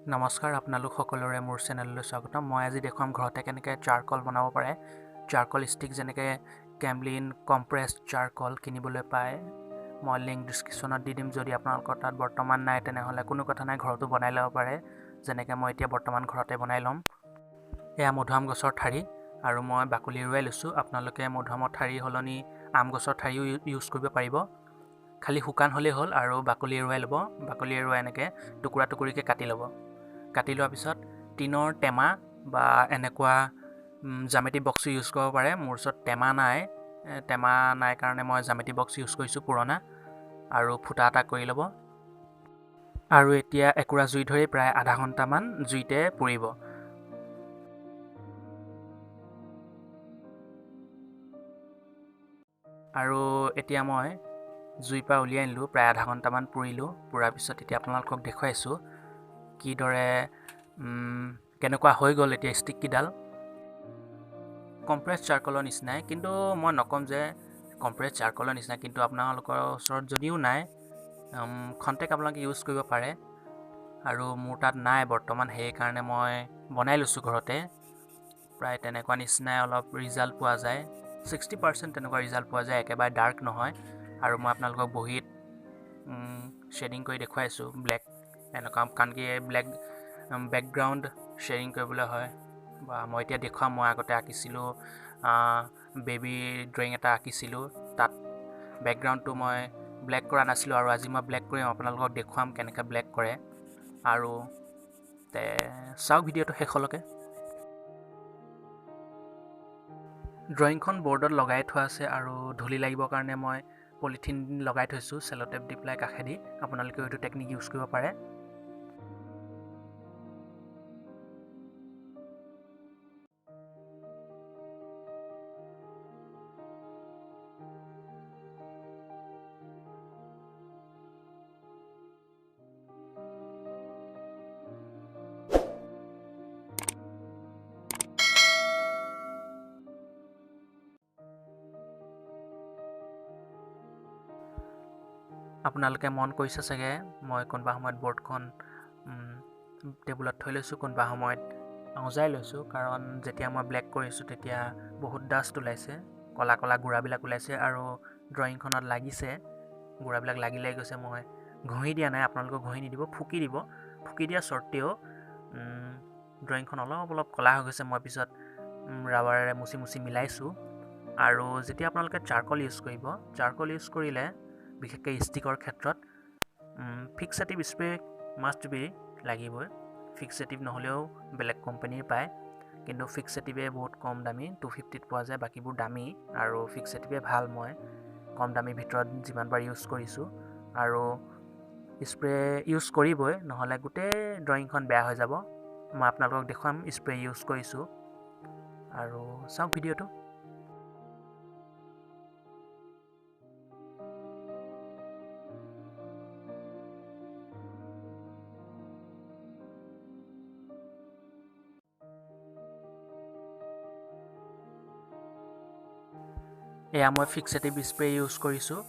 নমস্কাৰ আপোনালোক সকলোৰে মোৰ চেনেললৈ স্বাগতম। মই আজি দেখুৱাম ঘৰতে কেনেকৈ চাৰকল বনাব পাৰে। চাৰকল ষ্টিক যেনেকৈ কেম্লিন কম্প্ৰেছড চাৰকল কিনিবলৈ পায়। মই লিংক ডিছক্ৰিপশ্যনত দি দিম। যদি আপোনালোকৰ তাত বৰ্তমান নাই তেনেহ'লে কোনো কথা নাই, ঘৰতো বনাই ল'ব পাৰে। যেনেকৈ মই এতিয়া বৰ্তমান ঘৰতে বনাই ল'ম। এয়া মধুআম গছৰ ঠাৰি আৰু মই বাকলি এৰুৱাই লৈছোঁ। আপোনালোকে মধুআমৰ ঠাৰি সলনি আম গছৰ ঠাৰিও ইউজ কৰিব পাৰিব। খালি শুকান হ'লেই হ'ল আৰু বাকলি এৰুৱাই ল'ব। বাকলি এৰুৱাই এনেকৈ টুকুৰা টুকুৰিকৈ কাটি ল'ব। কাটি লোৱাৰ পিছত টিনৰ টেমা বা এনেকুৱা জ্যামিতি বক্স ইউজ কৰিব পাৰে। মোৰ ওচৰত টেমা নাই কাৰণে মই জ্যামিতি বক্স ইউজ কৰিছোঁ পুৰণা, আৰু ফুটা এটা কৰি ল'ব। আৰু এতিয়া একুৰা জুই ধৰি প্ৰায় আধা ঘণ্টামান জুইতে পুৰিব। আৰু এতিয়া মই জুইৰ পৰা উলিয়াই আনিলোঁ, প্ৰায় আধা ঘণ্টামান পুৰিলোঁ। পুৰাৰ পিছত এতিয়া আপোনালোকক দেখুৱাইছোঁ কিদৰে কেনেকুৱা হৈ গ'ল এতিয়া ষ্টিককেইডাল। কম্প্ৰেছ চাৰকলৰ নিচিনাই, কিন্তু মই নক'ম যে কম্প্ৰেছ চাৰকলৰ নিচিনা, কিন্তু আপোনালোকৰ ওচৰত যদিও নাই খন্তেক আপোনালোকে ইউজ কৰিব পাৰে। আৰু মোৰ তাত নাই বৰ্তমান, সেইকাৰণে মই বনাই লৈছোঁ ঘৰতে। প্ৰায় তেনেকুৱা নিচিনাই অলপ ৰিজাল্ট পোৱা যায়, 60% তেনেকুৱা ৰিজাল্ট পোৱা যায়, একেবাৰে ডাৰ্ক নহয়। আৰু মই আপোনালোকক বহীত শ্বেডিং কৰি দেখুৱাইছোঁ ব্লেক এনেকুৱা, কাৰণ কি ব্লেক বেকগ্ৰাউণ্ড শ্বেডিং কৰিবলৈ হয়। বা মই এতিয়া দেখুৱাম, মই আগতে আঁকিছিলোঁ বেবী ড্ৰয়িং এটা আঁকিছিলোঁ, তাত বেকগ্ৰাউণ্ডটো মই ব্লেক কৰা নাছিলোঁ, আৰু আজি মই ব্লেক কৰিম, আপোনালোকক দেখুৱাম কেনেকৈ ব্লেক কৰে। আৰু চাওক ভিডিঅ'টো শেষলৈকে। ড্ৰয়িংখন বৰ্ডত লগাই থোৱা আছে আৰু ধূলি লাগিবৰ কাৰণে মই পলিথিন লগাই থৈছোঁ চেল'টেপ দি পেলাই কাষেদি। আপোনালোকেও এইটো টেকনিক ইউজ কৰিব পাৰে। আপোনালোকে মন কৰিছে চাগে, মই কোনোবা সময়ত বৰ্ডখন টেবুলত থৈ লৈছোঁ, কোনোবা সময়ত সজাই লৈছোঁ, কাৰণ যেতিয়া মই ব্লেক কৰিছোঁ তেতিয়া বহুত ডাষ্ট ওলাইছে, ক'লা ক'লা গুড়াবিলাক ওলাইছে, আৰু ড্ৰয়িংখনত লাগিছে, গুড়াবিলাক লাগি গৈছে। মই ঘঁহি দিয়া নাই, আপোনালোকক ঘঁহি নিদিব, ফুকি দিব। ফুকি দিয়া স্বত্তেও ড্ৰয়িংখন অলপ ক'লা হৈ গৈছে। মই পিছত ৰাবাৰেৰে মুচি মিলাইছোঁ। আৰু যেতিয়া আপোনালোকে চাৰকল ইউজ কৰিলে বিশেষকৈ ষ্টিকৰ ক্ষেত্ৰত ফিক্সেটিভ স্প্ৰে মাষ্ট বি লাগিবই। ফিক্সেটিভ নহ'লেও বেলেগ কোম্পানীৰ পায়, কিন্তু ফিক্সেটিভে বহুত কম দামী, 250ত পোৱা যায়, বাকীবোৰ দামী, আৰু ফিক্সেটিভে ভাল। মই কম দামীৰ ভিতৰত যিমানবাৰ ইউজ কৰিছোঁ। আৰু স্প্ৰে ইউজ কৰিবই, নহ'লে গোটেই ড্ৰয়িংখন বেয়া হৈ যাব। মই আপোনালোকক দেখুৱাম স্প্ৰে ইউজ কৰিছোঁ, আৰু চাওক ভিডিঅ'টো। এয়া মই ফিক্সেটিভ স্প্ৰে ইউজ কৰিছোঁ।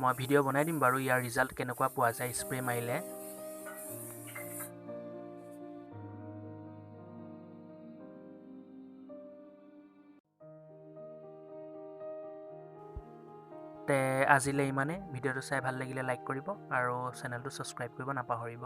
মই ভিডিঅ' বনাই দিম বাৰু ইয়াৰ ৰিজাল্ট কেনেকুৱা পোৱা যায় স্প্ৰে মাৰিলে। আজিলৈ ইমানেই। ভিডিঅ'টো চাই ভাল লাগিলে লাইক কৰিব আৰু চেনেলটো ছাবস্ক্ৰাইব কৰিব নাপাহৰিব।